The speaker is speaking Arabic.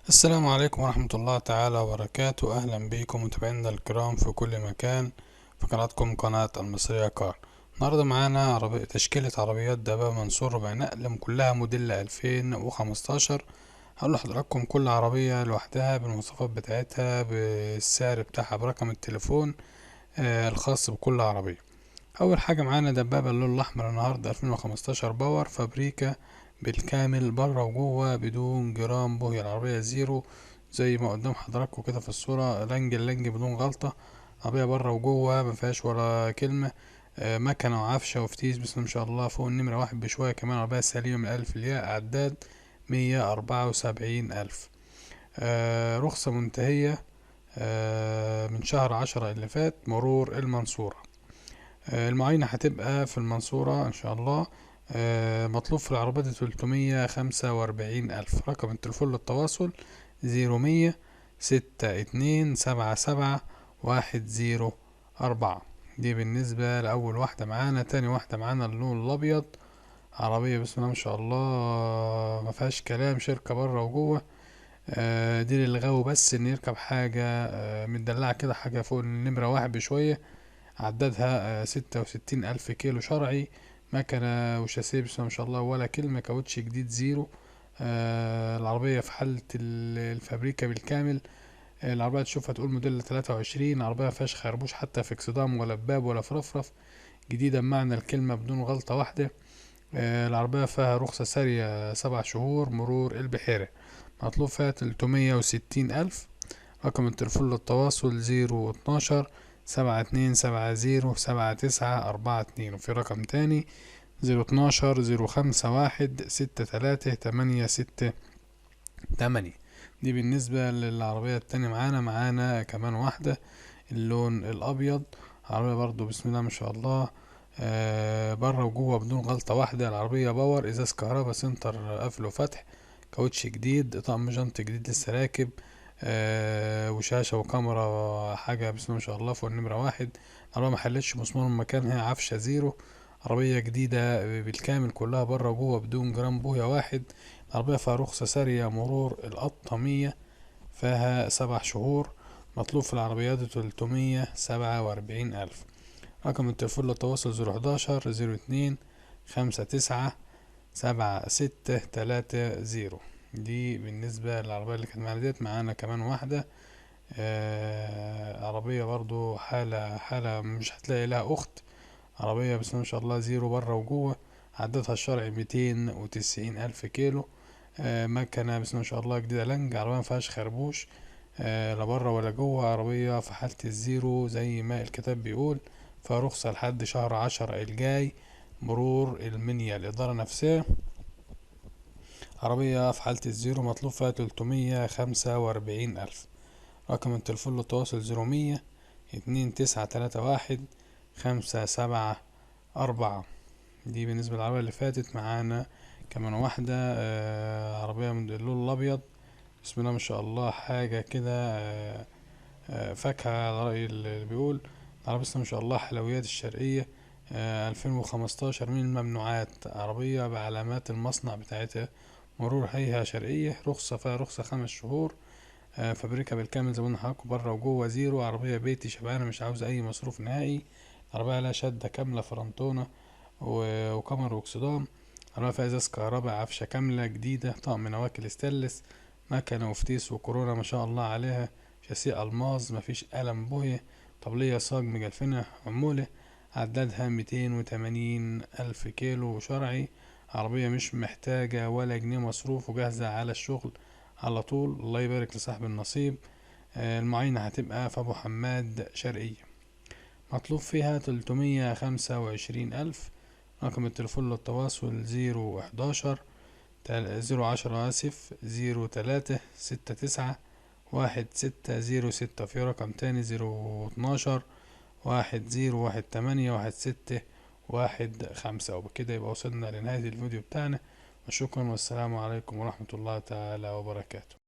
السلام عليكم ورحمة الله تعالى وبركاته. أهلا بكم متابعينا الكرام في كل مكان في قناتكم قناة المصرية كار. النهاردة معانا تشكيلة عربيات دبابة منصور ربع نقل كلها موديل 2015. هقول لحضراتكم كل عربية لوحدها بالمواصفات بتاعتها بالسعر بتاعها برقم التليفون الخاص بكل عربية. أول حاجة معانا دبابة اللون الأحمر النهاردة 2015 باور فابريكا بالكامل بره وجوه بدون جرام بوهي. العربية زيرو زي ما قدام حضراتكم كده في الصورة، لنج بدون غلطة. عربية بره وجوه مفيهاش ولا كلمة. مكنة وعفشة وفتيس بسم الله ما شاء الله. فوق النمرة واحد بشوية كمان. عربية سليمة من ألف الياء. عداد 174,000. رخصة منتهية من شهر 10 اللي فات، مرور المنصورة. المعاينة هتبقى في المنصورة ان شاء الله. مطلوب في العربية 345,000. رقم التليفون للتواصل 0162771104. دي بالنسبة لأول واحدة معانا. تاني واحدة معانا اللون الأبيض. عربية بسم الله ما شاء الله مفيهاش كلام، شركة بره وجوه. دي للغاوي بس ان يركب حاجة متدلعة كده، حاجة فوق النمرة واحد بشوية. عددها 66,000 كيلو شرعي. مكنة وشاسيه بسم الله ما شاء الله ولا كلمة. كاوتش جديد زيرو. العربية في حالة الفابريكا بالكامل. العربية تشوفها تقول موديل 23. عربية مفيهاش خربوش حتى في اكسدام ولا باب ولا في رفرف. جديدة بمعنى الكلمة بدون غلطة واحدة. العربية فيها رخصة سارية 7 شهور مرور البحيرة. مطلوب فيها 360,000. رقم التليفون للتواصل 012 7270 7942. وفي رقم تاني 012 051 63 868. دي بالنسبة للعربية التانية. معانا كمان واحدة اللون الأبيض. عربية برضو بسم الله ما شاء الله بره وجوه بدون غلطة واحدة. العربية باور، ازاز كهرباء، سنتر قفل وفتح، كاوتش جديد، طقم جنط جديد لسه راكب. وشاشة وكاميرا حاجة بسم الله ما شاء الله فوق النمرة واحد. العربية محلتش مسمار من مكانها. عفشة زيرو. عربية جديدة بالكامل كلها بره وجوه بدون جرام بويا واحد. العربية فيها رخصة سارية مرور القطة 100. فيها 7 شهور. مطلوب في العربيات 347,000. رقم التليفون للتواصل 011 02 59 76 30. دي بالنسبة للعربية اللي كانت معانا ديت. معانا كمان واحدة عربية برضو حالة مش هتلاقي لها أخت. عربية بسم الله ما شاء الله زيرو بره وجوه. عددها الشرعي 290,000 كيلو. مكنة بسم الله ما شاء الله جديدة لنج. عربية مفيهاش خربوش لا بره ولا جوه. عربية في حالة الزيرو زي ما الكتاب بيقول. فرخصة لحد شهر 10 الجاي مرور المنيا الإدارة نفسها. عربية في حالة الزيرو مطلوب فيها 345,000. رقم التليفون للتواصل 0100 2931 574. دي بالنسبة للعربية اللي فاتت. معانا كمان واحدة عربية من اللون الأبيض بسم الله ما شاء الله. حاجة كده فاكهة على رأي اللي بيقول. عربية بسم الله ما شاء الله حلويات الشرقية 2015 من الممنوعات. عربية بعلامات المصنع بتاعتها. مرور هيئة شرقية. فيها رخصة 5 شهور. فابريكا بالكامل زي ما قلنا لحضراتكم بره وجوه زيرو. عربية بيتي شبعانة مش عاوزة أي مصروف نهائي. عربية عليها شدة كاملة فرنتونة وكاميرا واكسدام. عربية فيها ازاز كهرباء، عفشة كاملة جديدة، طقم نواكل ستانلس، مكنة وفتيس وكورونا ما شاء الله عليها. شاسيه ألماظ مفيش قلم بويه. طبلية صاج مجلفنة عمولة. عددها 280,000 كيلو شرعي. عربية مش محتاجة ولا جنيه مصروف وجاهزة على الشغل على طول. الله يبارك لصاحب النصيب. المعاينة هتبقى في أبو حماد شرقية. مطلوب فيها 325,000. رقم التليفون للتواصل 011 010 آسف 0369 1606. في رقم تاني 012 101815. وبكده يبقى وصلنا لنهاية الفيديو بتاعنا. وشكرا والسلام عليكم ورحمة الله تعالى وبركاته.